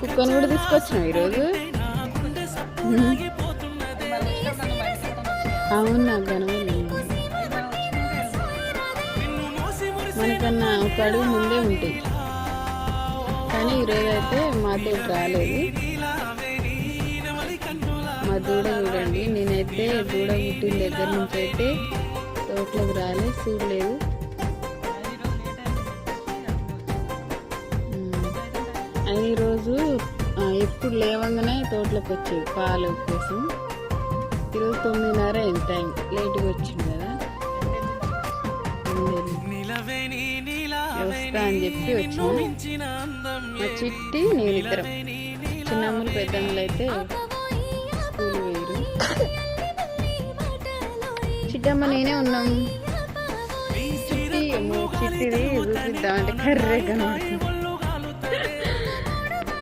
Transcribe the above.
కుక్కను కూడా తీసుకొచ్చినావు ఈరోజు. అవును, నాకు కనబడలేదు. మనకన్నా ఒక అడుగు ముందే ఉంటాయి, కానీ ఈరోజు అయితే మాతో రాలేదు. మా దూడ చూడండి, నేనైతే దూడ పుట్టిన దగ్గర నుంచి అయితే తోటలోకి రాలేదు, చూడలేదు. అది ఈరోజు ఎప్పుడు లేవంగానే తోటలోకి వచ్చేది పాలు కోసం. ఈరోజు 9:30 అయింది టైం, లేట్గా వచ్చింది కదా, వస్తా అని చెప్పి వచ్చిన. మా చిట్టి నేను ఇద్దరం, చిన్నమ్మలు పెద్దమ్మలు అయితే స్కూల్ వేరు. చిట్టమ్మ నేనే ఉన్నాం. చిట్టిది చూపిద్దామంటే కర్రే కనబడుతుంది.